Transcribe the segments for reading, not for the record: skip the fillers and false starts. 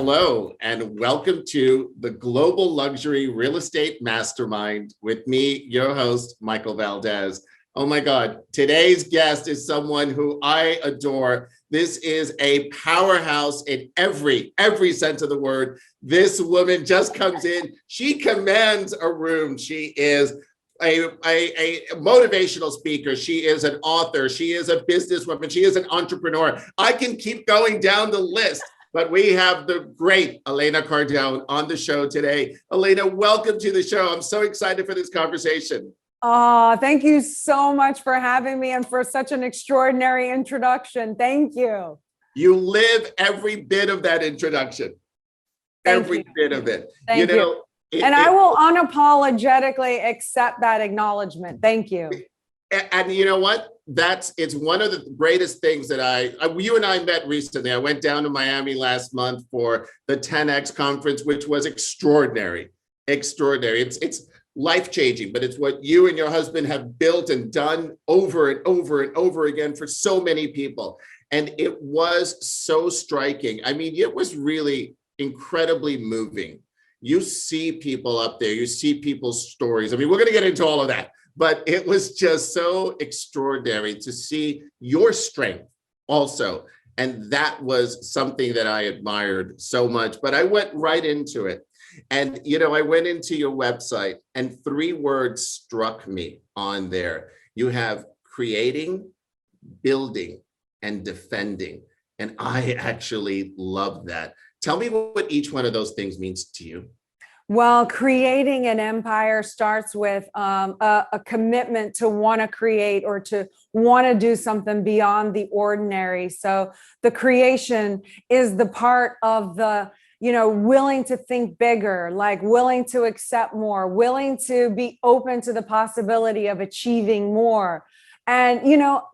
Hello, and welcome to the Global Luxury Real Estate Mastermind with me, your host, Michael Valdez. Oh my God, today's guest is someone who I adore. This is a powerhouse in every sense of the word. This woman just comes in, she commands a room. She is a motivational speaker. She is an author. She is a businesswoman. She is an entrepreneur. I can keep going down the list, but we have the great Elena Cardone on the show today. Elena, welcome to the show. I'm so excited for this conversation. Oh, thank you so much for having me and for such an extraordinary introduction. Thank you. You live every bit of that introduction. Every bit of it. Thank you. And I will unapologetically accept that acknowledgement. Thank you. And you know what? It's one of the greatest things that you and I met recently. I went down to Miami last month for the 10X conference, which was extraordinary. It's life-changing, but it's what you and your husband have built and done over and over and over again for so many people. And it was so striking. I mean, it was really incredibly moving. You see people up there, you see people's stories. I mean, we're going to get into all of that, but it was just so extraordinary to see your strength also. And that was something that I admired so much, but I went right into it. And, I went into your website and 3 words struck me on there. You have creating, building, and defending. And I actually love that. Tell me what each one of those things means to you. Well, creating an empire starts with a commitment to want to create or to want to do something beyond the ordinary. So the creation is the part of the willing to think bigger, like willing to accept more, willing to be open to the possibility of achieving more. And,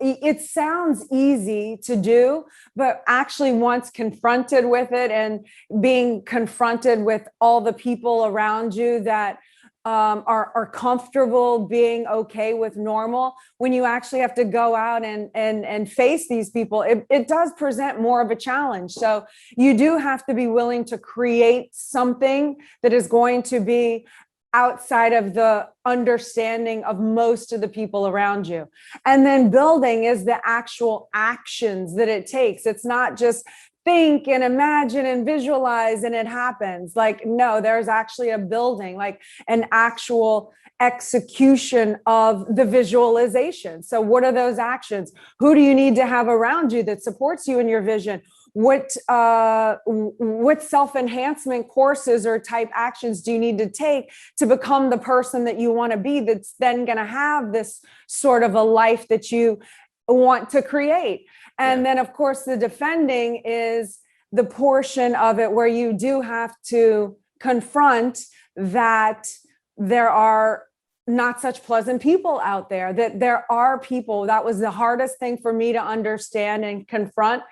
it sounds easy to do, but actually once confronted with it and being confronted with all the people around you that are comfortable being okay with normal, when you actually have to go out and face these people, it does present more of a challenge. So you do have to be willing to create something that is going to be outside of the understanding of most of the people around you. And then building is the actual actions that it takes. It's not just think and imagine and visualize and it happens. Like, no, there's actually a building, like an actual execution of the visualization. So what are those actions? Who do you need to have around you that supports you in your vision? What self-enhancement courses or type actions do you need to take to become the person that you want to be, that's then going to have this sort of a life that you want to create? And then, of course, the defending is the portion of it where you do have to confront that there are not such pleasant people out there, that there are people. That was the hardest thing for me to understand and confront,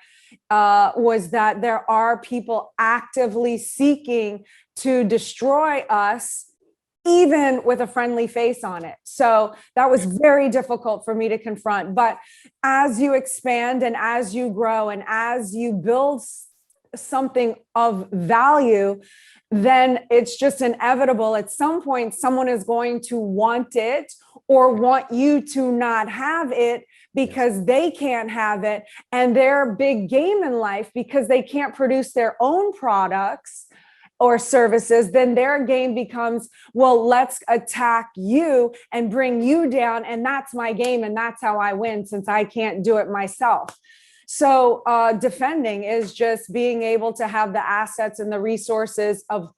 was that there are people actively seeking to destroy us, even with a friendly face on it. So that was very difficult for me to confront. But as you expand and as you grow and as you build something of value, then it's just inevitable. At some point, someone is going to want it or want you to not have it because they can't have it. And their big game in life, because they can't produce their own products or services, then their game becomes, well, let's attack you and bring you down. And that's my game. And that's how I win, since I can't do it myself. So defending is just being able to have the assets and the resources of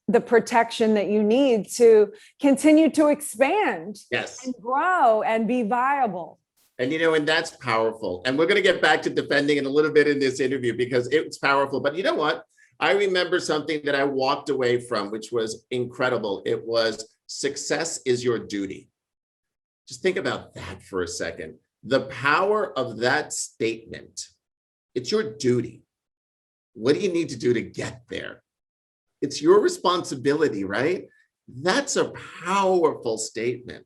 the protection that you need to continue to expand and grow and be viable. And, and that's powerful. And we're going to get back to defending in a little bit in this interview because it's powerful. But you know what? I remember something that I walked away from, which was incredible. It was success is your duty. Just think about that for a second. The power of that statement. It's your duty. What do you need to do to get there? It's your responsibility, right? That's a powerful statement.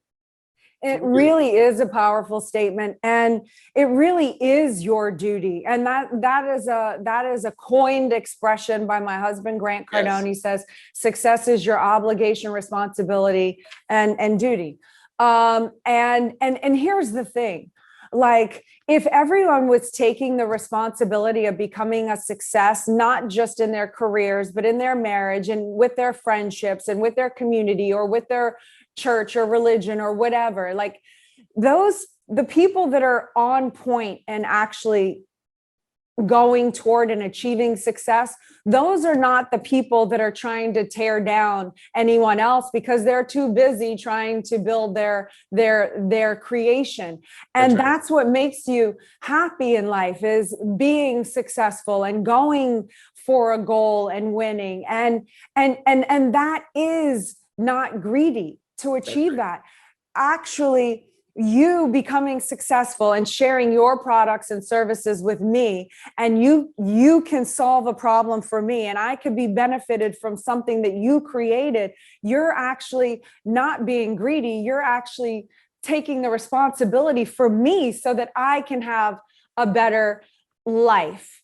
It really is a powerful statement, and it really is your duty. And that is a coined expression by my husband, Grant Cardone. He says, success is your obligation, responsibility, and duty. And here's the thing. Like, if everyone was taking the responsibility of becoming a success, not just in their careers, but in their marriage and with their friendships and with their community or with their church or religion or whatever, like the people that are on point and actually going toward and achieving success, those are not the people that are trying to tear down anyone else because they're too busy trying to build their creation. And that's what makes you happy in life, is being successful and going for a goal and winning. And that is not greedy to achieve that. Actually, you becoming successful and sharing your products and services with me, and you can solve a problem for me, and I could be benefited from something that you created. You're actually not being greedy. You're actually taking the responsibility for me so that I can have a better life.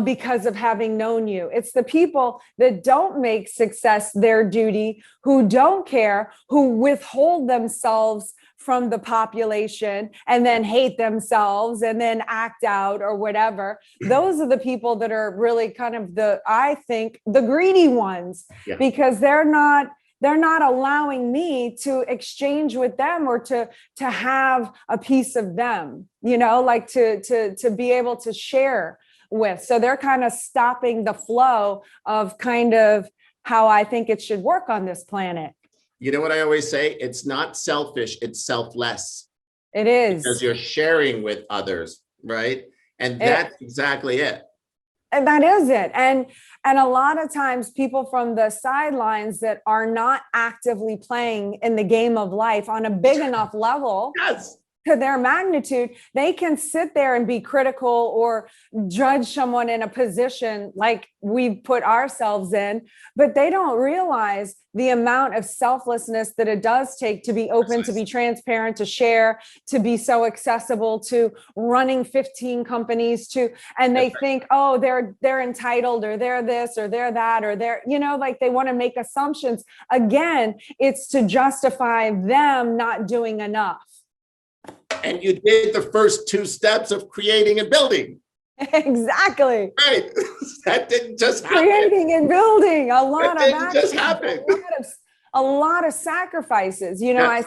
Because of having known you. It's the people that don't make success their duty, who don't care, who withhold themselves from the population and then hate themselves and then act out or whatever. Those are the people that are really kind of I think, the greedy ones, because they're not allowing me to exchange with them or to have a piece of them, like to be able to share with. So they're kind of stopping the flow of kind of how I think it should work on this planet. You know what I always say? It's not selfish, it's selfless. It is. Because you're sharing with others, right? And that's exactly it. And that is it. And a lot of times people from the sidelines that are not actively playing in the game of life on a big enough level. To their magnitude, they can sit there and be critical or judge someone in a position like we've put ourselves in, but they don't realize the amount of selflessness that it does take to be open, to be transparent, to share, to be so accessible, to running 15 companies, and they think, oh, they're entitled, or they're this, or they're that, or they're, like they want to make assumptions. Again, it's to justify them not doing enough. And you did the first 2 steps of creating and building. Exactly. Right. That didn't just happen. Creating and building, a lot of action, just happen. A lot of sacrifices. Yeah.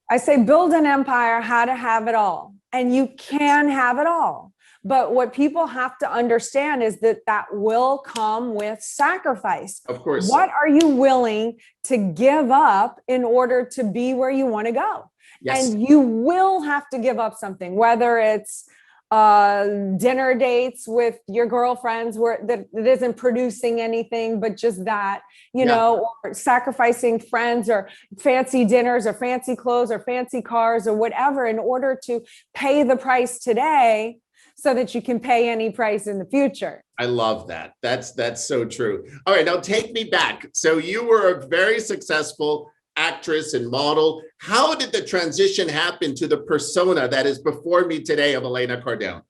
I say build an empire, how to have it all. And you can have it all. But what people have to understand is that will come with sacrifice. Of course. What are you willing to give up in order to be where you want to go? Yes. And you will have to give up something, whether it's dinner dates with your girlfriends that isn't producing anything, but just that, or sacrificing friends or fancy dinners or fancy clothes or fancy cars or whatever in order to pay the price today so that you can pay any price in the future. I love that. That's so true. All right, now take me back. So you were a very successful actress and model. How did the transition happen to the persona that is before me today of Elena Cardone?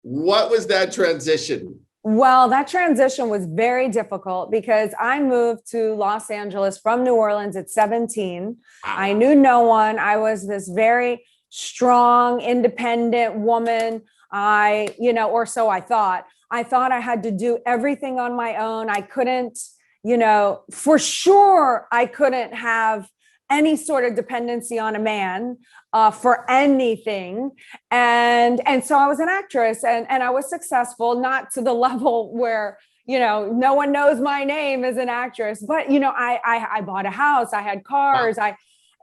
What was that transition? Well, that transition was very difficult because I moved to Los Angeles from New Orleans at 17. Wow. I knew no one. I was this very strong, independent woman. Or so I thought. I thought I had to do everything on my own. I couldn't, for sure, I couldn't have any sort of dependency on a man for anything. And so I was an actress and I was successful, not to the level where, no one knows my name as an actress, but, I bought a house, I had cars, wow.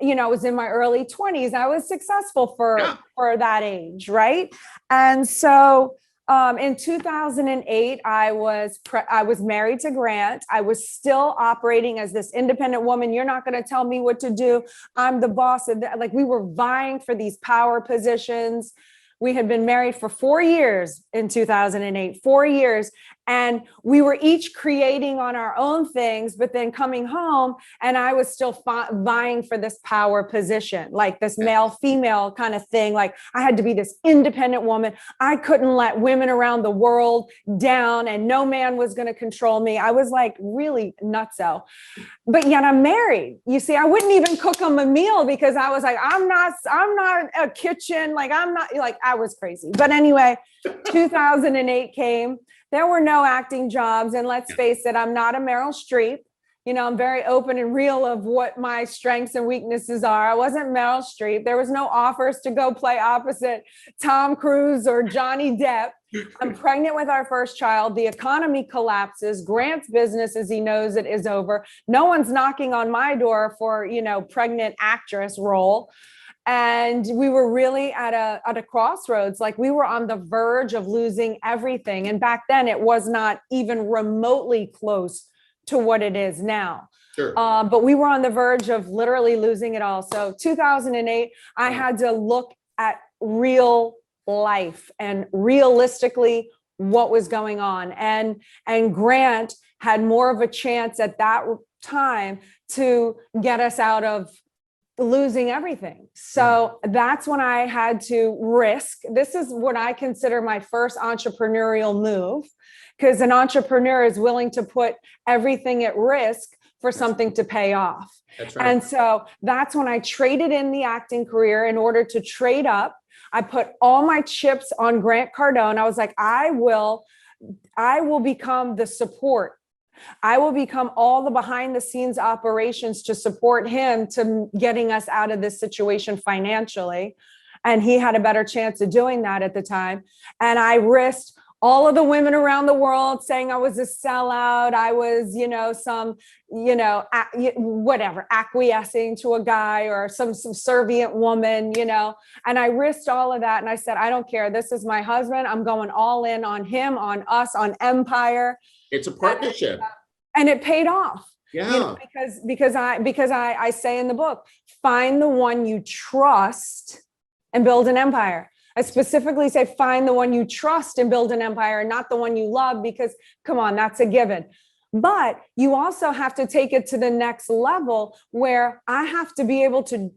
I was in my early 20s. I was successful for that age. Right. And so in 2008, I was married to Grant. I was still operating as this independent woman. You're not going to tell me what to do. I'm the boss. Like, we were vying for these power positions. We had been married for 4 years in 2008, 4 years. And we were each creating on our own things, but then coming home and I was still vying for this power position, like this male female kind of thing. Like I had to be this independent woman. I couldn't let women around the world down and no man was going to control me. I was like really nutso, but yet I'm married. You see, I wouldn't even cook them a meal because I was like, I'm not a kitchen. Like I'm not, like I was crazy. But anyway, 2008 came. There were no acting jobs. And let's face it, I'm not a Meryl Streep. You know, I'm very open and real of what my strengths and weaknesses are. I wasn't Meryl Streep. There was no offers to go play opposite Tom Cruise or Johnny Depp. I'm pregnant with our first child. The economy collapses. Grant's business, as he knows it, is over. No one's knocking on my door for, you know, pregnant actress role. And we were really at a crossroads. Like we were on the verge of losing everything. And back then it was not even remotely close to what it is now. Sure. But we were on the verge of literally losing it all. So 2008, I had to look at real life and realistically what was going on. And Grant had more of a chance at that time to get us out of losing everything. So that's when I had to risk. This is what I consider my first entrepreneurial move, because an entrepreneur is willing to put everything at risk for something to pay off. That's right. And so that's when I traded in the acting career in order to trade up. I put all my chips on Grant Cardone. I was like, I will become the support. I will become all the behind the scenes operations to support him to getting us out of this situation financially. And he had a better chance of doing that at the time. And I risked all of the women around the world saying I was a sellout. I was, whatever, acquiescing to a guy or some subservient woman, and I risked all of that. And I said, I don't care. This is my husband. I'm going all in on him, on us, on empire. It's a partnership. And it paid off. Yeah. Because I say in the book, find the one you trust and build an empire. I specifically say, find the one you trust and build an empire, not the one you love, because come on, that's a given. But you also have to take it to the next level where I have to be able to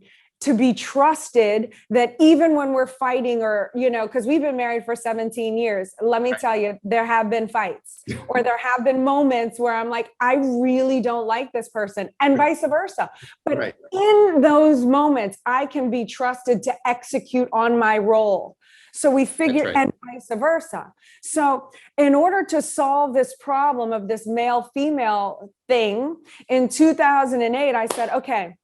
be trusted that even when we're fighting or, because we've been married for 17 years, let me tell you, there have been fights or there have been moments where I'm like, I really don't like this person and vice versa. But in those moments, I can be trusted to execute on my role. So we figure, and vice versa. So in order to solve this problem of this male-female thing, in 2008, I said, okay,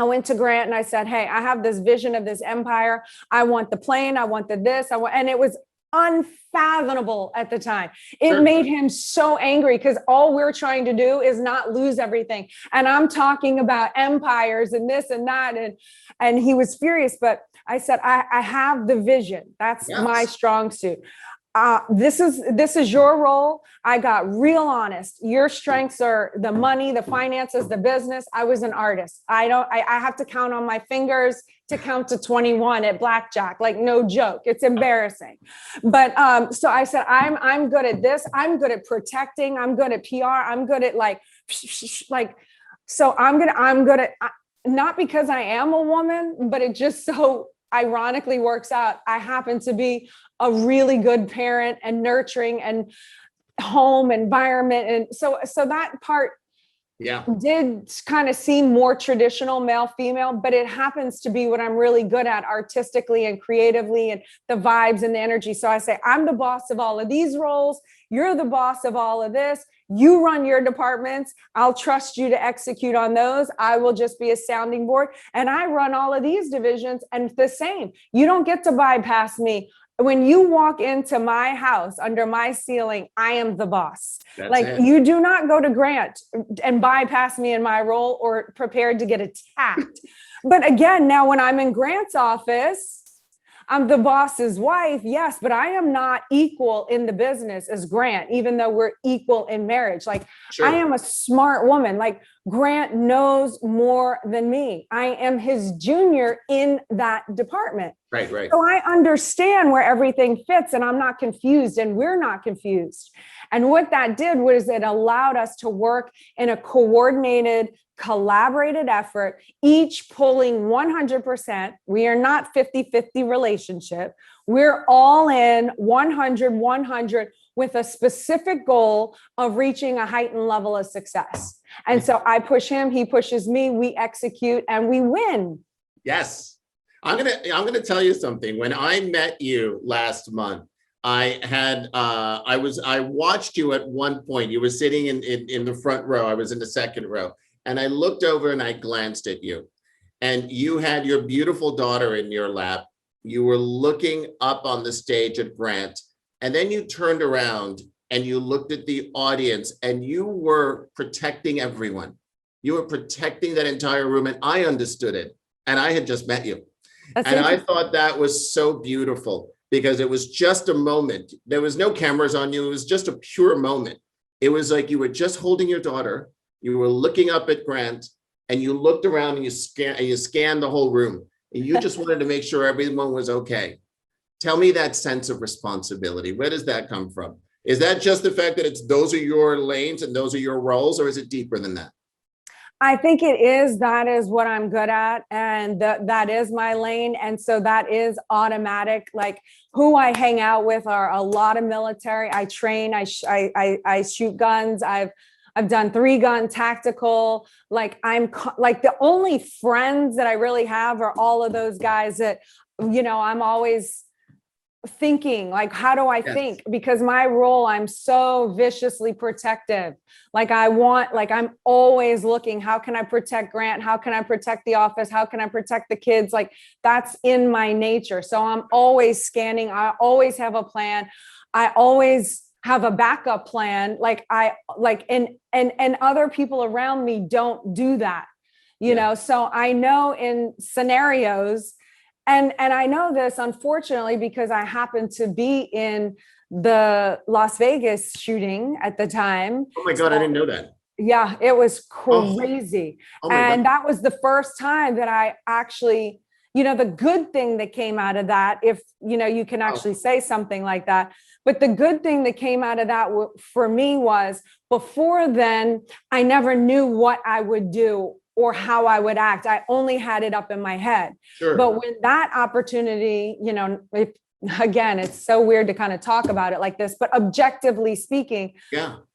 I went to Grant and I said, hey, I have this vision of this empire. I want the plane. I want and it was unfathomable at the time. It made him so angry because all we're trying to do is not lose everything. And I'm talking about empires and this and that. And he was furious, but I said, I have the vision. That's my strong suit. This is your role. I got real honest. Your strengths are the money, the finances, the business. I was an artist. I have to count on my fingers to count to 21 at blackjack. Like no joke. It's embarrassing. But so I said, I'm good at this. I'm good at protecting. I'm good at PR. I'm good at so I'm good at, not because I am a woman, but it just so ironically works out. I happen to be a really good parent and nurturing and home environment. And so that part did kind of seem more traditional male, female, but it happens to be what I'm really good at artistically and creatively and the vibes and the energy. So I say, I'm the boss of all of these roles. You're the boss of all of this. You run your departments. I'll trust you to execute on those. I will just be a sounding board. And I run all of these divisions. And the same, you don't get to bypass me. When you walk into my house under my ceiling, I am the boss. You do not go to Grant and bypass me in my role or prepared to get attacked. But again, now when I'm in Grant's office, I'm the boss's wife, yes, but I am not equal in the business as Grant, even though we're equal in marriage. Like, Sure. I am a smart woman. Like, Grant knows more than me. I am his junior in that department. Right, right. So I understand where everything fits, and I'm not confused, and we're not confused. And what that did was it allowed us to work in a coordinated, collaborated effort, each pulling 100%. We are not 50-50 relationship. We're all in 100 with a specific goal of reaching a heightened level of success. And so I push him, he pushes me, we execute, and we win. Yes. I'm gonna tell you something. When I met you last month, I watched you at one point. You were sitting in the front row. I was in the second row. And I looked over and I glanced at you. And you had your beautiful daughter in your lap. You were looking up on the stage at Grant. And then you turned around and you looked at the audience and you were protecting everyone. You were protecting that entire room. And I understood it. And I had just met you. And I thought that was so beautiful because it was just a moment. There was no cameras on you. It was just a pure moment. It was like you were just holding your daughter. You were looking up at Grant and you looked around and you scanned the whole room. And you just wanted to make sure everyone was okay. Tell me that sense of responsibility. Where does that come from? Is that just the fact that those are your lanes and those are your roles, or is it deeper than that? I think it is. That is what I'm good at. And that is my lane. And so that is automatic. Like, who I hang out with are a lot of military. I train, I shoot guns. I've done 3-gun tactical. Like, I'm like, the only friends that I really have are all of those guys that, I'm always thinking, like, how do I think? Because my role, I'm so viciously protective. Like, I'm always looking, how can I protect Grant? How can I protect the office? How can I protect the kids? Like, that's in my nature. So I'm always scanning. I always have a plan. I always have a backup plan. And other people around me don't do that, so I know in scenarios. And I know this, unfortunately, because I happened to be in the Las Vegas shooting at the time. Oh my God, I didn't know that. Yeah, it was crazy. Oh and God. That was the first time that I actually, the good thing that came out of that, if, you can actually say something like that. But the good thing that came out of that for me was, before then, I never knew what I would do or how I would act. I only had it up in my head. Sure. But when that opportunity, again, it's so weird to kind of talk about it like this, but objectively speaking,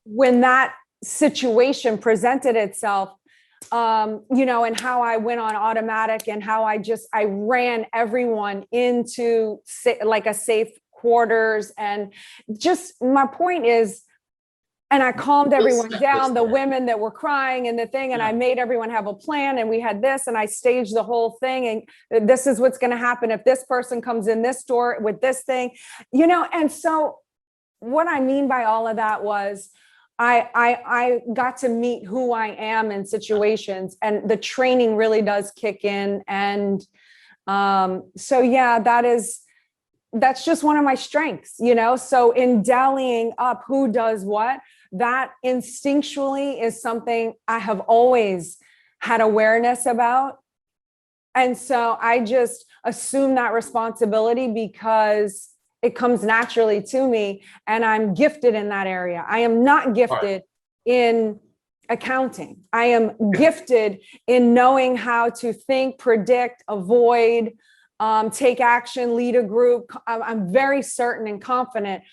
when that situation presented itself, and how I went on automatic and how I ran everyone into like a safe quarters. And just, my point is, and I calmed everyone down, the women that were crying and the thing, and I made everyone have a plan, and we had this, and I staged the whole thing. And this is what's going to happen if this person comes in this door with this thing, and so what I mean by all of that was, I got to meet who I am in situations, and the training really does kick in. And so, yeah, that's just one of my strengths, so in dallying up who does what, that instinctually is something I have always had awareness about. And so I just assume that responsibility because it comes naturally to me, and I'm gifted in that area. I am not gifted in accounting. I am gifted in knowing how to think, predict, avoid, take action, lead a group. I'm very certain and confident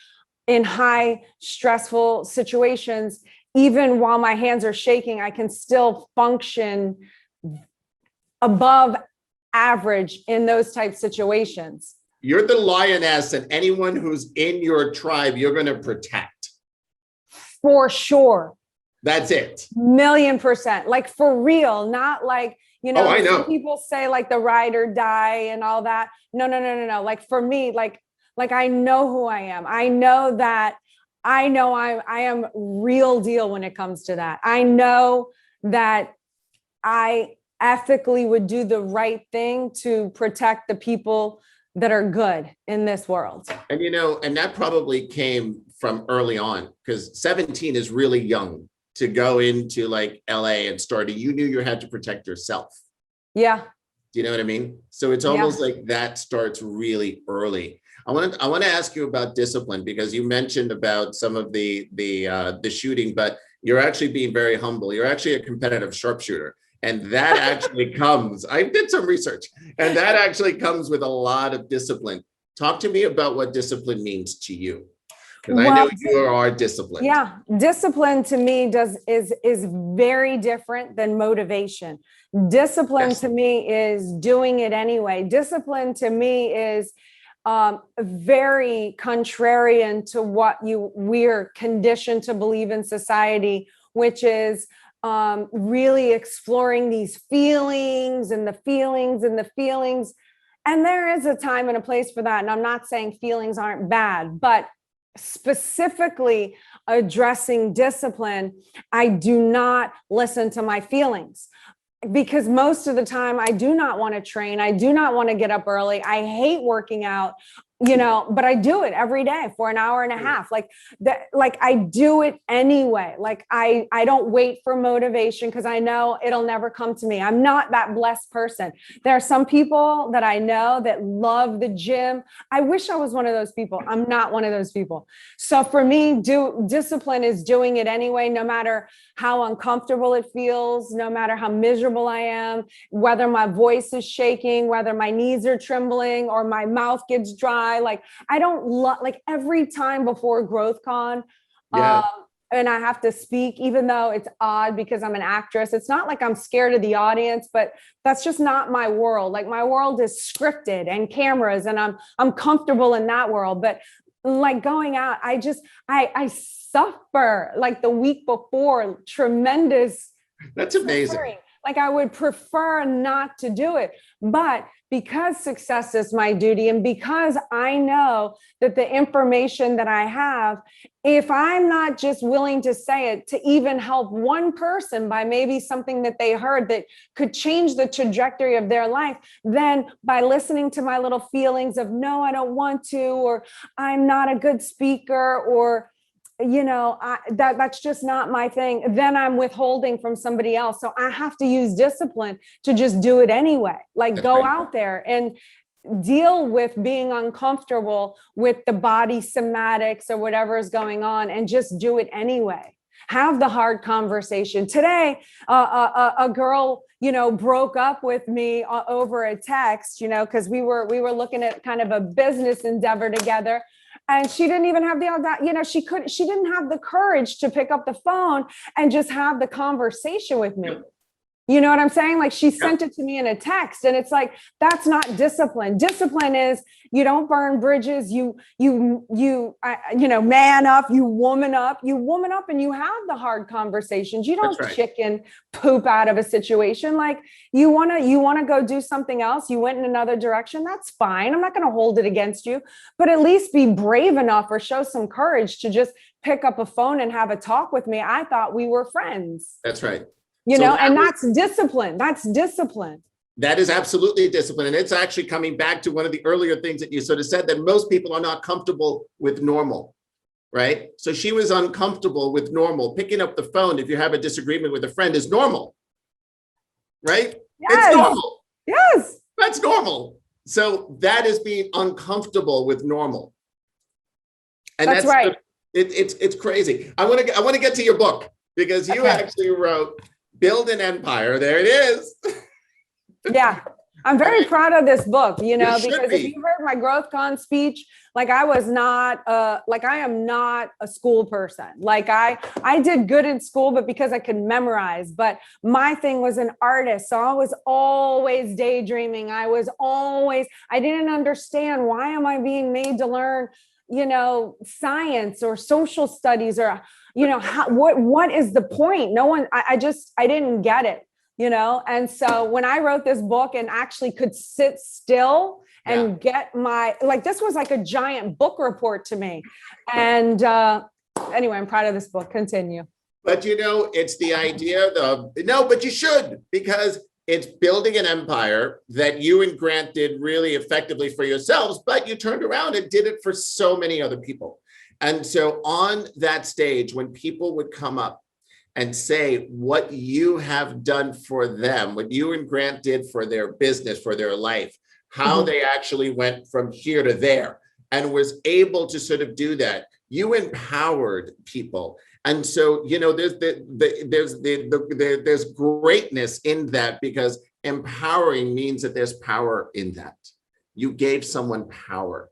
in high stressful situations. Even while my hands are shaking, I can still function above average in those type situations. You're the lioness, and anyone who's in your tribe, you're going to protect. For sure. That's it. 1,000,000%. Like, for real, not like, I know. Some people say like the ride or die and all that. No. Like, for me, like I know who I am. I know I am real deal when it comes to that. I know that I ethically would do the right thing to protect the people that are good in this world. And, and that probably came from early on, because 17 is really young to go into like LA and start. You knew you had to protect yourself. Yeah. Do you know what I mean? So it's almost like that starts really early. I want to ask you about discipline, because you mentioned about some of the shooting, but you're actually being very humble. You're actually a competitive sharpshooter. And that actually comes, I did some research, and that actually comes with a lot of discipline. Talk to me about what discipline means to you, because I know you are disciplined. Yeah, discipline to me is very different than motivation. Discipline to me is doing it anyway. Discipline to me is very contrarian to what we're conditioned to believe in society, which is really exploring these feelings and the feelings and the feelings. And there is a time and a place for that. And I'm not saying feelings aren't bad, but specifically addressing discipline, I do not listen to my feelings, because most of the time I do not want to train. I do not want to get up early. I hate working out, but I do it every day for an hour and a half. Like I do it anyway. Like I don't wait for motivation, because I know it'll never come to me. I'm not that blessed person. There are some people that I know that love the gym. I wish I was one of those people. I'm not one of those people. So for me, discipline is doing it anyway, no matter how uncomfortable it feels, no matter how miserable I am, whether my voice is shaking, whether my knees are trembling or my mouth gets dry. Like I don't like every time before GrowthCon, and I have to speak, even though it's odd because I'm an actress. It's not like I'm scared of the audience, but that's just not my world. Like my world is scripted and cameras, and I'm comfortable in that world. But like going out, I suffer like the week before, tremendous. That's amazing. Suffering. Like I would prefer not to do it, but because success is my duty, and because I know that the information that I have, if I'm not just willing to say it to even help one person by maybe something that they heard that could change the trajectory of their life, then by listening to my little feelings of no, I don't want to, or I'm not a good speaker, or that's just not my thing, then I'm withholding from somebody else. So I have to use discipline to just do it anyway. Like go out there and deal with being uncomfortable with the body somatics or whatever is going on, and just do it anyway. Have the hard conversation. Today, a girl, broke up with me over a text, because we were looking at kind of a business endeavor together. And she didn't even have the audacity, she didn't have the courage to pick up the phone and just have the conversation with me. You know what I'm saying? Like she sent it to me in a text, and it's like, that's not discipline. Discipline is you don't burn bridges. You man up, you woman up, and you have the hard conversations. You don't chicken poop out of a situation. Like you want to go do something else. You went in another direction. That's fine. I'm not going to hold it against you, but at least be brave enough or show some courage to just pick up a phone and have a talk with me. I thought we were friends. That's right. And that's discipline. That's discipline. That is absolutely discipline. And it's actually coming back to one of the earlier things that you sort of said, that most people are not comfortable with normal, right? So she was uncomfortable with normal. Picking up the phone, if you have a disagreement with a friend, is normal, right? Yes. It's normal. Yes. That's normal. So that is being uncomfortable with normal. And that's right. It's crazy. I want to get to your book, because you actually wrote Build an Empire. There it is. Yeah. I'm very proud of this book, because if you heard my GrowthCon speech, like I am not a school person. Like I did good in school, but because I could memorize, but my thing was an artist. So I was always daydreaming. I didn't understand, why am I being made to learn, science or social studies, or, what is the point? I didn't get it. And so when I wrote this book and actually could sit still and get this was like a giant book report to me. And anyway, I'm proud of this book. Continue. But it's the idea of, no, but you should, because It's building an empire that you and Grant did really effectively for yourselves, but you turned around and did it for so many other people. And so on that stage, when people would come up and say what you have done for them, what you and Grant did for their business, for their life, how they actually went from here to there and was able to sort of do that. You empowered people. And so, you know, there's greatness in that, because empowering means that there's power in that. You gave someone power.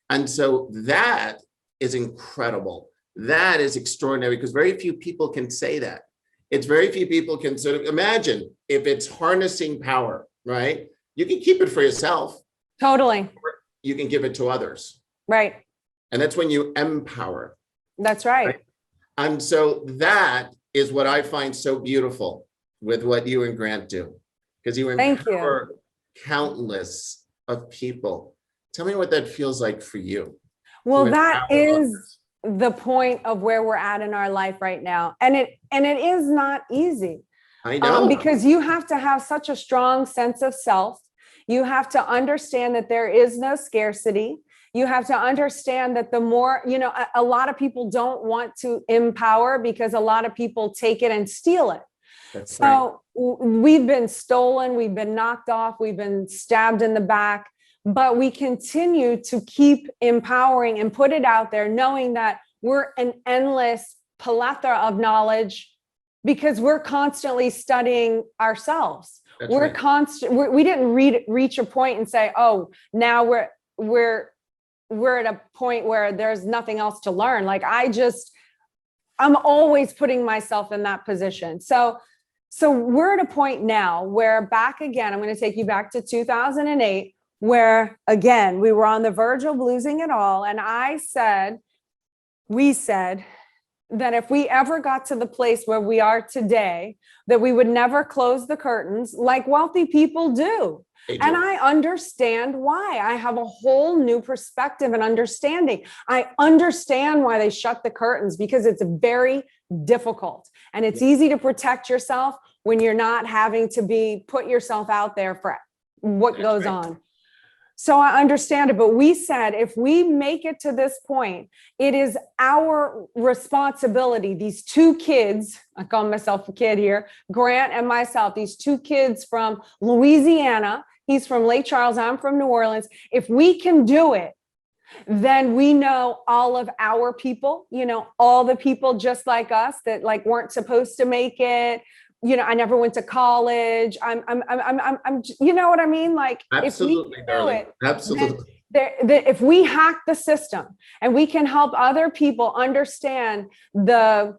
And so that is incredible. That is extraordinary, because very few people can say that. It's very few people can sort of imagine if it's harnessing power, right? You can keep it for yourself. Totally. You can give it to others. Right. And that's when you empower. That's right. And so that is what I find so beautiful with what you and Grant do, because you empower countless of people. Tell me what that feels like for you. Well, that is the point of where we're at in our life right now. And it is not easy. I know. Because you have to have such a strong sense of self. You have to understand that there is no scarcity. You have to understand that the more, you know, a lot of people don't want to empower because a lot of people take it and steal it. That's so we've been stolen, we've been knocked off, we've been stabbed in the back, but we continue to keep empowering and put it out there, knowing that we're an endless plethora of knowledge because we're constantly studying ourselves. That's We're right. we didn't reach a point and say, oh, now we're at a point where there's nothing else to learn. Like I'm always putting myself in that position. So we're at a point now where back again, I'm going to take you back to 2008, where again, we were on the verge of losing it all. And we said that if we ever got to the place where we are today, that we would never close the curtains like wealthy people do. And I understand why. I have a whole new perspective and understanding. I understand why they shut the curtains, because it's very difficult and it's easy to protect yourself when you're not having to put yourself out there for what goes on. So I understand it, but we said, if we make it to this point, it is our responsibility. These two kids, I call myself a kid here, Grant and myself, these two kids from Louisiana, he's from Lake Charles, I'm from New Orleans. If we can do it, then we know all of our people, you know, all the people just like us that like weren't supposed to make it. You know, I never went to college. I'm you know what I mean? Like, absolutely, if we darling. do it, Absolutely. If we hack the system and we can help other people understand the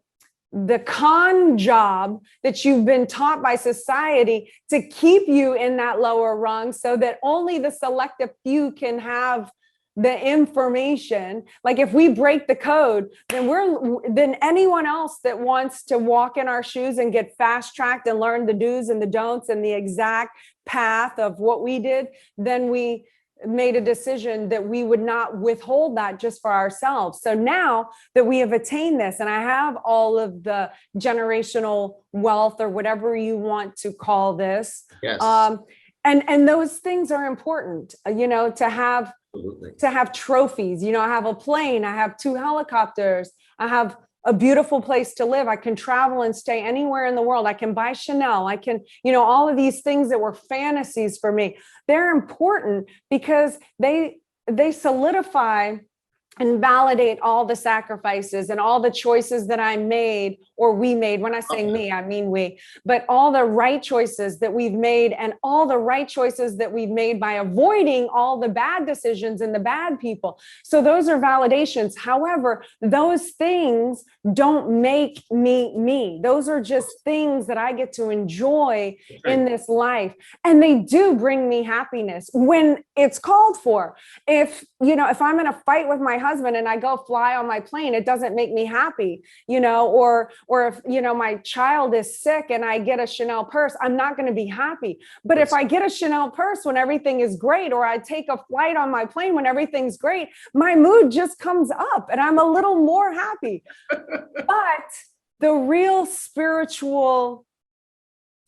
con job that you've been taught by society to keep you in that lower rung, so that only the selective few can have the information. Like if we break the code, then anyone else that wants to walk in our shoes and get fast tracked and learn the do's and the don'ts and the exact path of what we did, then we made a decision that we would not withhold that just for ourselves. So now that we have attained this, and I have all of the generational wealth or whatever you want to call this, Yes. And those things are important, you know, to have trophies. You know, I have a plane, I have 2 helicopters, I have a beautiful place to live. I can travel and stay anywhere in the world. I can buy Chanel. I can, you know, all of these things that were fantasies for me. They're important because they solidify and validate all the sacrifices and all the choices that I made, or we made. When I say me, I mean we, but all the right choices that we've made, and all the right choices that we've made by avoiding all the bad decisions and the bad people. So those are validations. However, those things don't make me me. Those are just things that I get to enjoy in this life. And they do bring me happiness when it's called for. If, you know, if I'm in a fight with my husband and I go fly on my plane, it doesn't make me happy, you know, or if, you know, my child is sick and I get a Chanel purse, I'm not going to be happy. But if I get a Chanel purse when everything is great, or I take a flight on my plane when everything's great, my mood just comes up and I'm a little more happy. But the real spiritual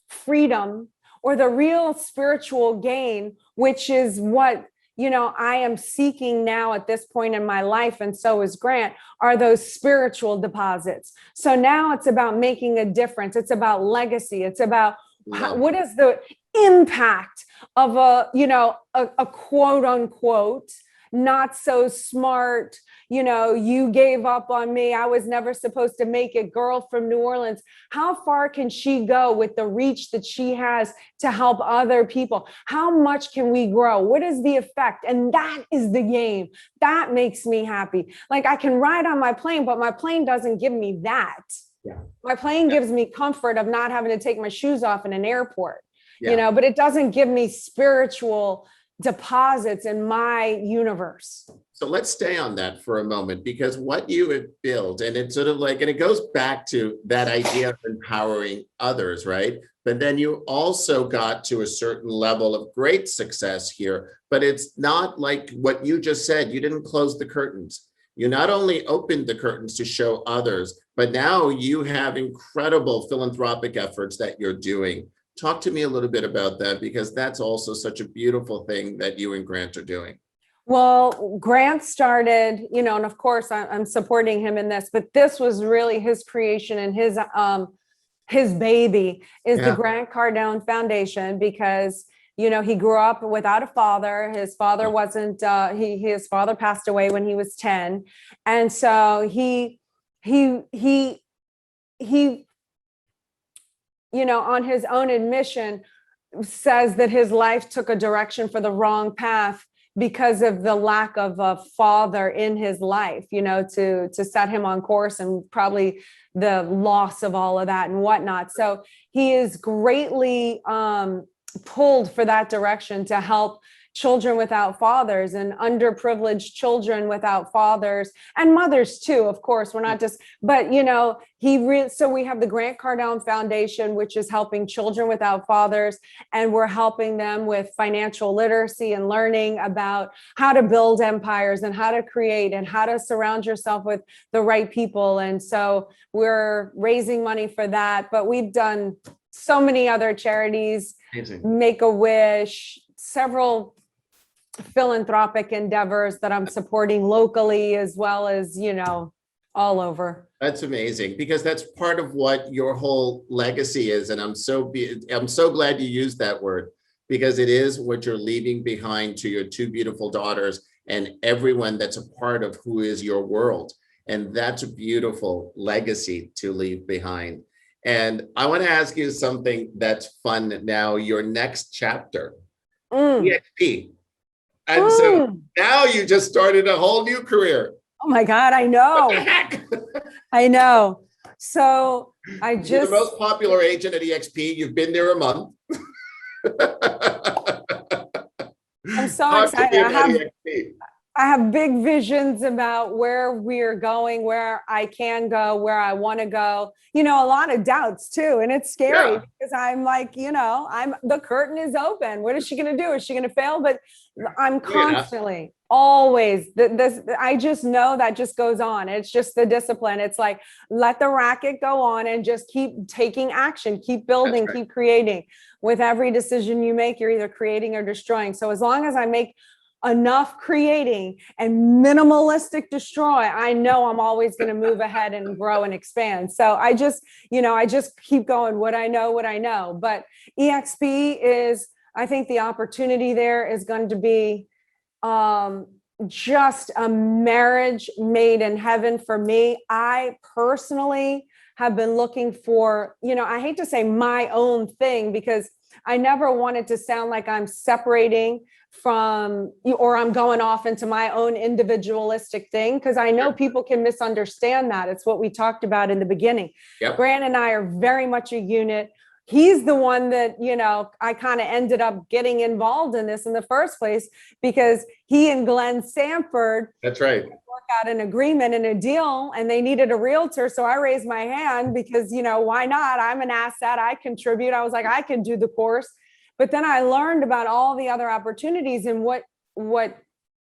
freedom or the real spiritual gain, which is what, I am seeking now at this point in my life, and so is Grant, are those spiritual deposits. So now it's about making a difference. It's about legacy. It's about what is the impact of a quote unquote, not so smart, you gave up on me, I was never supposed to make it, girl from New Orleans. How far can she go with the reach that she has to help other people? How much can we grow? What is the effect? And that is the game. That makes me happy. Like, I can ride on my plane, but my plane doesn't give me that. Yeah. My plane gives me comfort of not having to take my shoes off in an airport, Yeah. but it doesn't give me spiritual deposits in my universe. So let's stay on that for a moment, because what you have built, and it's sort of like, and it goes back to that idea of empowering others, right? But then you also got to a certain level of great success here, but it's not like what you just said. You didn't close the curtains. You not only opened the curtains to show others, but now you have incredible philanthropic efforts that you're doing. Talk to me a little bit about that, because that's also such a beautiful thing that you and Grant are doing. Well, Grant started, and of course I'm supporting him in this, but this was really his creation, and his baby is the Grant Cardone Foundation, because he grew up without a father. His father wasn't, his father passed away when he was 10. And so he, on his own admission, says that his life took a direction for the wrong path because of the lack of a father in his life, to set him on course, and probably the loss of all of that and whatnot. So he is greatly pulled for that direction to help children without fathers and underprivileged children without fathers, and mothers too, of course. We're not just, but so we have the Grant Cardone Foundation, which is helping children without fathers, and we're helping them with financial literacy and learning about how to build empires and how to create and how to surround yourself with the right people. And so we're raising money for that, but we've done so many other charities. Amazing. Make-A-Wish, several philanthropic endeavors that I'm supporting locally as well as, all over. That's amazing, because that's part of what your whole legacy is. And I'm so glad you used that word, because it is what you're leaving behind to your two beautiful daughters and everyone that's a part of who is your world. And that's a beautiful legacy to leave behind. And I want to ask you something that's fun now, your next chapter, EXP. And so now you just started a whole new career. Oh my God, I know. What the heck? I know. So You're the most popular agent at EXP. You've been there a month. I'm so excited. I have big visions about where we're going, where I can go, where I want to go. A lot of doubts too. And it's scary because I'm like, the curtain is open. What is she going to do? Is she going to fail? But I'm constantly, always, I just know that just goes on. It's just the discipline. It's like, let the racket go on and just keep taking action, keep building, keep creating. With every decision you make, you're either creating or destroying. So as long as I make enough creating and minimalistic destroy, I know I'm always going to move ahead and grow and expand. So I just keep going what I know. But EXP is, I think the opportunity there is going to be just a marriage made in heaven for me. I personally have been looking for, I hate to say my own thing, because I never wanted to sound like I'm separating from you or I'm going off into my own individualistic thing, because I know people can misunderstand that. It's what we talked about in the beginning. Grant and I are very much a unit. He's the one that, I kind of ended up getting involved in this in the first place, because he and Glenn Sanford, that's right, work out an agreement and a deal, and they needed a realtor. So I raised my hand because, why not? I'm an asset. I contribute. I was like, I can do the course. But then I learned about all the other opportunities, and what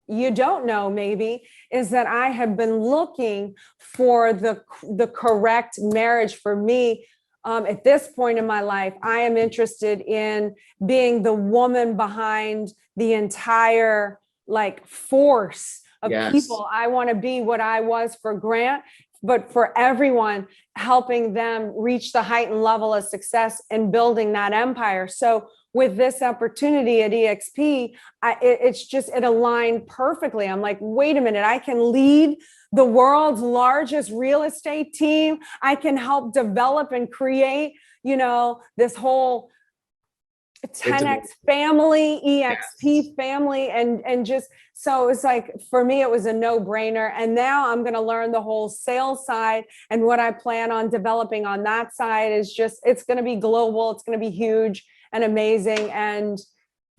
you don't know maybe is that I have been looking for the correct marriage for me At this point in my life, I am interested in being the woman behind the entire like force of people. I want to be what I was for Grant, but for everyone, helping them reach the heightened level of success and building that empire. So with this opportunity at EXP, it aligned perfectly. I'm like, wait a minute, I can lead the world's largest real estate team. I can help develop and create, this whole 10X family, EXP family. And just, so it's like, for me, it was a no-brainer. And now I'm going to learn the whole sales side. And what I plan on developing on that side is just, it's going to be global. It's going to be huge and amazing. And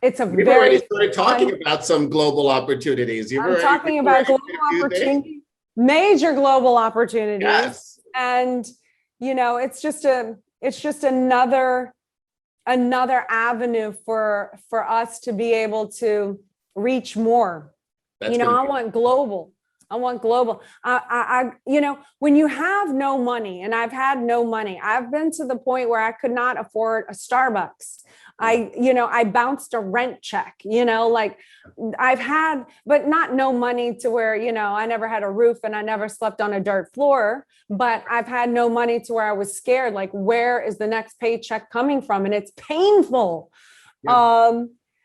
it's a We've already started talking about some global opportunities. I'm talking about global opportunities, major global opportunities. Yes. And, it's just another avenue for us to be able to reach more. I want global. I when you have no money, and I've had no money, I've been to the point where I could not afford a Starbucks. I bounced a rent check, like I've had, but not no money to where, I never had a roof and I never slept on a dirt floor, but I've had no money to where I was scared, like, where is the next paycheck coming from? And it's painful. Yeah.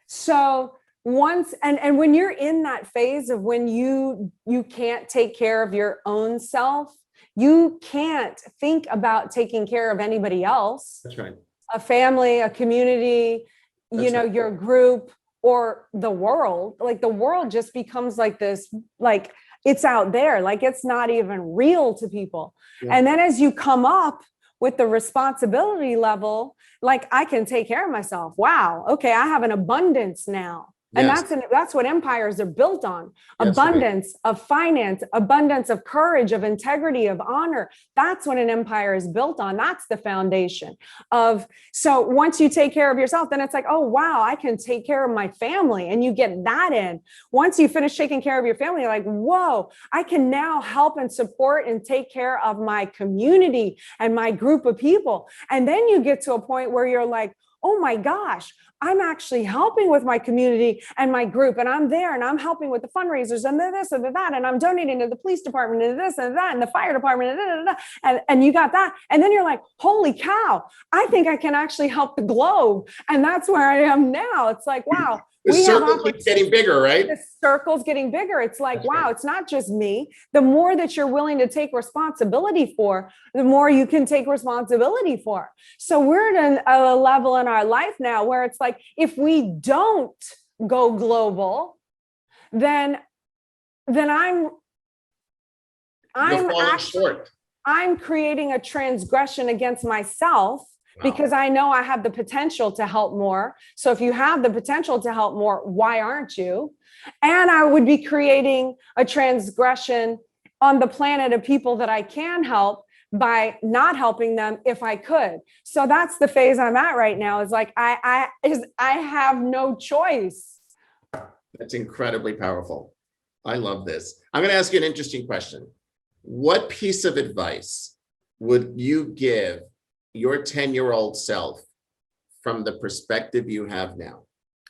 So once, and when you're in that phase of when you can't take care of your own self, you can't think about taking care of anybody else. That's right. A family, a community, right. Your group, or the world. Like the world just becomes like this, like it's out there, like it's not even real to people. Yeah. And then as you come up with the responsibility level, like I can take care of myself. Wow. Okay. I have an abundance now. And that's what empires are built on. Abundance of finance, abundance of courage, of integrity, of honor. That's what an empire is built on. That's the foundation of. So once you take care of yourself, then it's like, oh, wow, I can take care of my family. And you get that in. Once you finish taking care of your family, you're like, whoa, I can now help and support and take care of my community and my group of people. And then you get to a point where you're like, oh my gosh, I'm actually helping with my community and my group, and I'm there and I'm helping with the fundraisers and this and that, and I'm donating to the police department and this and that and the fire department and you got that. And then you're like, holy cow, I think I can actually help the globe. And that's where I am now. It's like, wow. The circle keeps getting bigger, right? The circle's getting bigger. It's like, wow, it's not just me. The more that you're willing to take responsibility for, the more you can take responsibility for. So we're at a level in our life now where it's like, if we don't go global, then I'm short. I'm creating a transgression against myself. Wow. Because I know I have the potential to help more. So if you have the potential to help more, why aren't you? And I would be creating a transgression on the planet of people that I can help by not helping them if I could. So that's the phase I'm at right now. Is like I have no choice. That's incredibly powerful. I love this. I'm going to ask you an interesting question. What piece of advice would you give your 10-year-old self from the perspective you have now?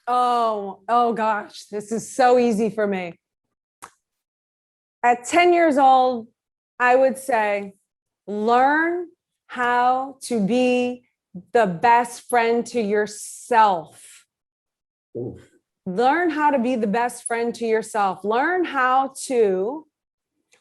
Oh gosh, this is so easy for me. At 10 years old, I would say, learn how to be the best friend to yourself. Oof. Learn how to be the best friend to yourself. Learn how to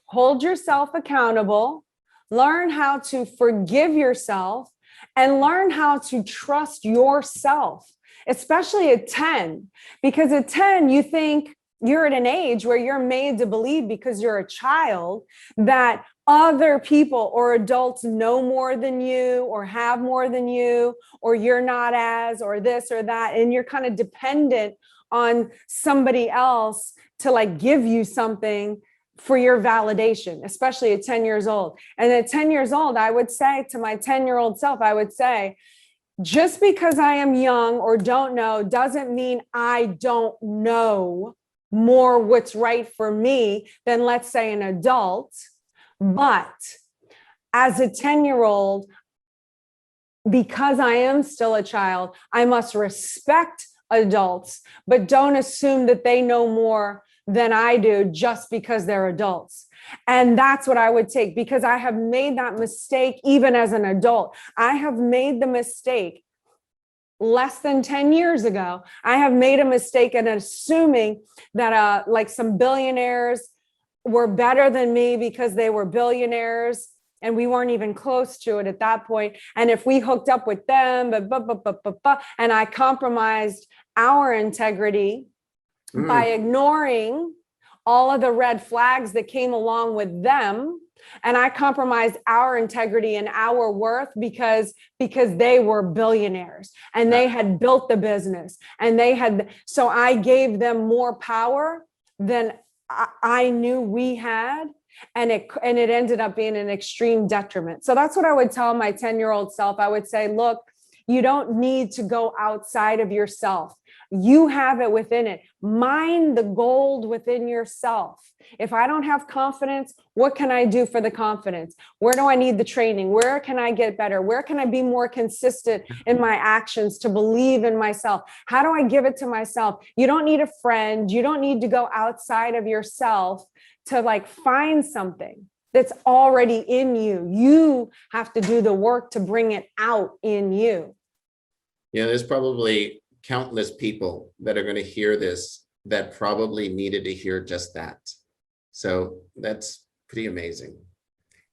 hold yourself accountable. Learn how to forgive yourself, and learn how to trust yourself, especially at 10, because at 10, you think you're at an age where you're made to believe, because you're a child, that other people or adults know more than you or have more than you, or you're not as, or this or that. And you're kind of dependent on somebody else to like give you something for your validation, especially at 10 years old. And at 10 years old, I would say to my 10-year-old self, I would say, just because I am young or don't know doesn't mean I don't know more what's right for me than, let's say, an adult. But as a 10-year-old, because I am still a child, I must respect adults, but don't assume that they know more than I do just because they're adults. And that's what I would take, because I have made that mistake even as an adult. I have made the mistake less than 10 years ago. I have made a mistake in assuming that like some billionaires were better than me because they were billionaires. And we weren't even close to it at that point. And if we hooked up with them, and I compromised our integrity by ignoring all of the red flags that came along with them, and I compromised our integrity and our worth because they were billionaires and they had built the business and so I gave them more power than I knew we had. And it ended up being an extreme detriment. So that's what I would tell my 10-year-old self. I would say, look, you don't need to go outside of yourself. You have it within it. Mine the gold within yourself. If I don't have confidence, what can I do for the confidence? Where do I need the training? Where can I get better? Where can I be more consistent in my actions to believe in myself? How do I give it to myself? You don't need a friend. You don't need to go outside of yourself to like find something that's already in you. You have to do the work to bring it out in you. Yeah, there's probably countless people that are going to hear this that probably needed to hear just that. So that's pretty amazing.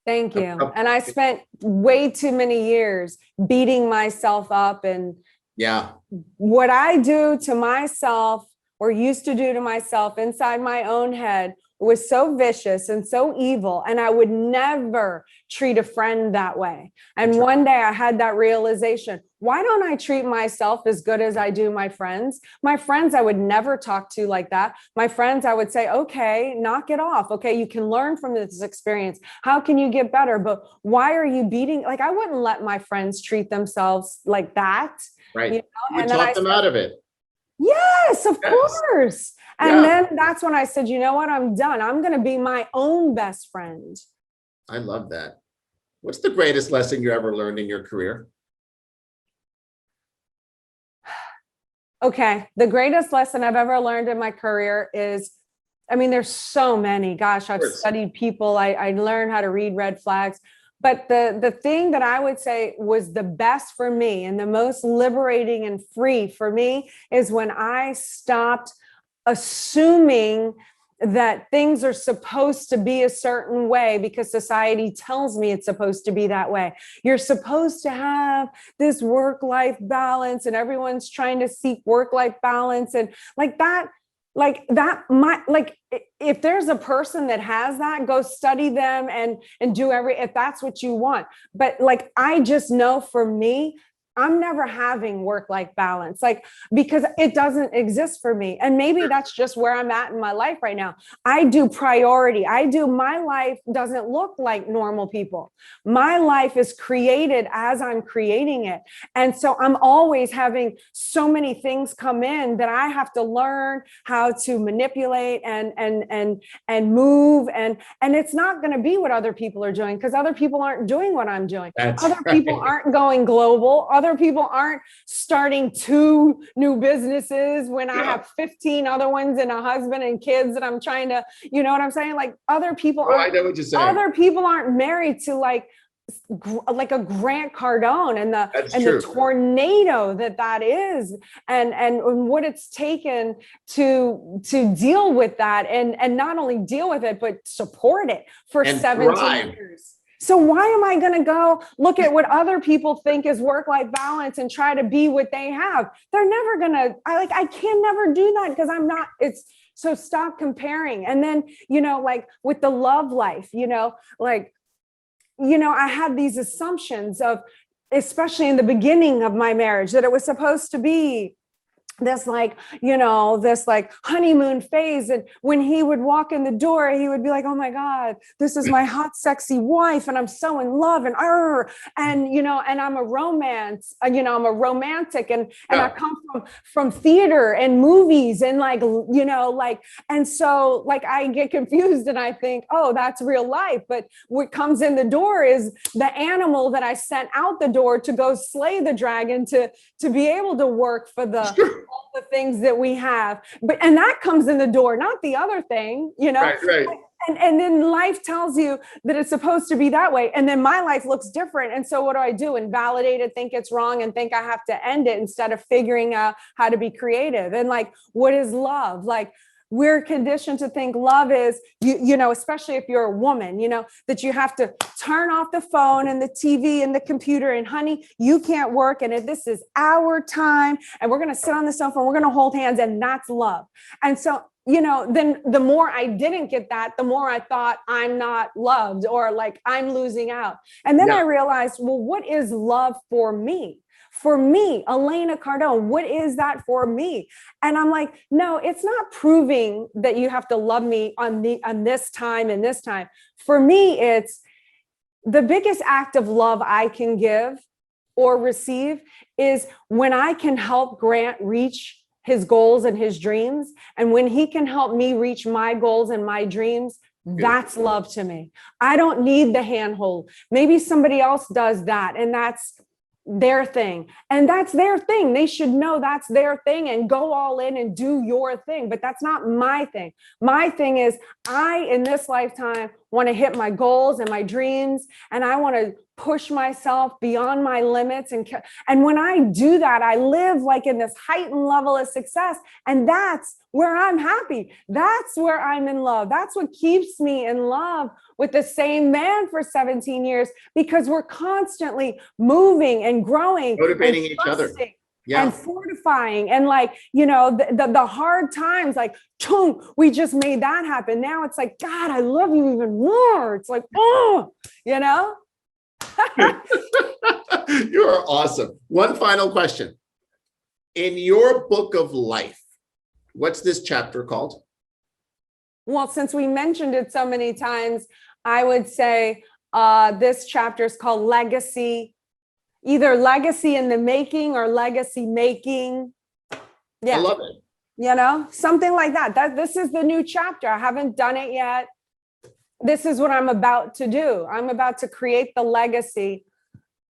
Thank you. And I spent way too many years beating myself up. And what I do to myself or used to do to myself inside my own head was so vicious and so evil. And I would never treat a friend that way. And one day I had that realization. Why don't I treat myself as good as I do my friends? My friends, I would never talk to like that. My friends, I would say, okay, knock it off. Okay, you can learn from this experience. How can you get better? But why are you beating? Like, I wouldn't let my friends treat themselves like that. Right. You would talk them out of it. Yes, of course. And then that's when I said, you know what? I'm done. I'm going to be my own best friend. I love that. What's the greatest lesson you ever learned in your career? Okay. The greatest lesson I've ever learned in my career is, I mean, there's so many. Gosh, I've studied people. I learned how to read red flags. But the thing that I would say was the best for me and the most liberating and free for me is when I stopped assuming that things are supposed to be a certain way because society tells me it's supposed to be that way. You're supposed to have this work-life balance and everyone's trying to seek work-life balance and if there's a person that has that, go study them and do if that's what you want. But like, I just know for me, I'm never having work-life balance, because it doesn't exist for me. And maybe that's just where I'm at in my life right now. I do priority. My life doesn't look like normal people. My life is created as I'm creating it. And so I'm always having so many things come in that I have to learn how to manipulate and move. And it's not going to be what other people are doing because other people aren't doing what I'm doing. Other people aren't going global. Other people aren't starting 2 new businesses when I have 15 other ones and a husband and kids that I'm trying to, you know what I'm saying? Like other people I know what you're saying. Other people aren't married to like a Grant Cardone and the tornado that is and what it's taken to deal with that and not only deal with it, but support it for 17 years. So why am I going to go look at what other people think is work-life balance and try to be what they have? They're never going to, I can never do that because I'm not, so stop comparing. And then, like with the love life, I had these assumptions of, especially in the beginning of my marriage, that it was supposed to be this like, this like honeymoon phase. And when he would walk in the door, he would be like, oh my God, this is my hot, sexy wife. And I'm so in love and I'm a romance, I'm a romantic and I come from theater and movies and and so like I get confused and I think, oh, that's real life. But what comes in the door is the animal that I sent out the door to go slay the dragon to be able to work for all the things that we have, and that comes in the door, not the other thing, Right. And then life tells you that it's supposed to be that way, and then my life looks different. And so what do I do? Invalidate it, think it's wrong, and think I have to end it instead of figuring out how to be creative. And like, what is love? Like, we're conditioned to think love is, especially if you're a woman, that you have to turn off the phone and the TV and the computer, and honey, you can't work. And if this is our time and we're going to sit on the sofa and we're going to hold hands, and that's love. And so, then the more I didn't get that, the more I thought I'm not loved or like I'm losing out. And then I realized, well, what is love for me? For me, Elena Cardone, what is that for me? And I'm like, no, it's not proving that you have to love me on this time and this time. For me, it's the biggest act of love I can give or receive is when I can help Grant reach his goals and his dreams. And when he can help me reach my goals and my dreams, that's love to me. I don't need the handhold. Maybe somebody else does that, and that's their thing. And that's their thing. They should know that's their thing and go all in and do your thing. But that's not my thing. My thing is, I, in this lifetime, want to hit my goals and my dreams. And I want to push myself beyond my limits. And when I do that, I live like in this heightened level of success. And that's where I'm happy. That's where I'm in love. That's what keeps me in love with the same man for 17 years, because we're constantly moving and growing, motivating each other. And fortifying, and like, the hard times, like, we just made that happen. Now it's like, God, I love you even more. It's like, You are awesome. One final question. In your book of life, what's this chapter called? Well, since we mentioned it so many times, I would say this chapter is called Legacy. Either legacy in the making or legacy making. Yeah. I love it. Something like that. This is the new chapter. I haven't done it yet. This is what I'm about to do. I'm about to create the legacy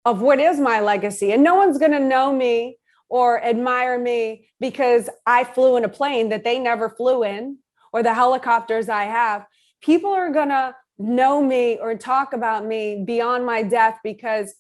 of what is my legacy. And no one's going to know me or admire me because I flew in a plane that they never flew in, or the helicopters I have. People are going to know me or talk about me beyond my death because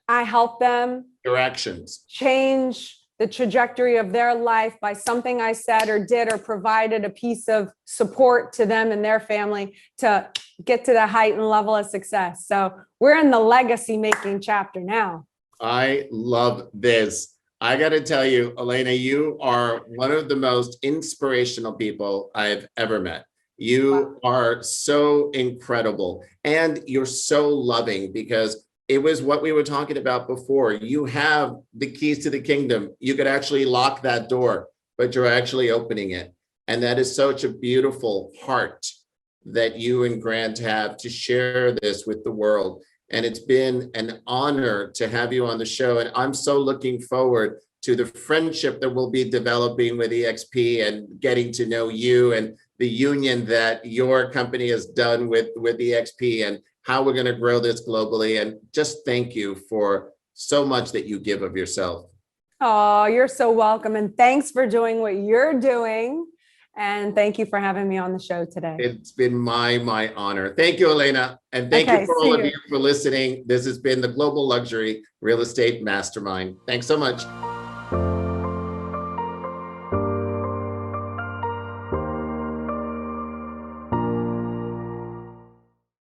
I help them, your actions, change the trajectory of their life by something I said or did, or provided a piece of support to them and their family to get to the heightened level of success. So we're in the legacy making chapter now. I love this. I got to tell you, Elena, you are one of the most inspirational people I've ever met. You are so incredible, and you're so loving, because it was what we were talking about before. You have the keys to the kingdom. You could actually lock that door, but you're actually opening it. And that is such a beautiful heart that you and Grant have to share this with the world. And it's been an honor to have you on the show. And I'm so looking forward to the friendship that we'll be developing with EXP and getting to know you and the union that your company has done with EXP, and how we're going to grow this globally. And just thank you for so much that you give of yourself. Oh, you're so welcome. And thanks for doing what you're doing. And thank you for having me on the show today. It's been my honor. Thank you, Elena. And thank you for all of you for listening. This has been the Global Luxury Real Estate Mastermind. Thanks so much.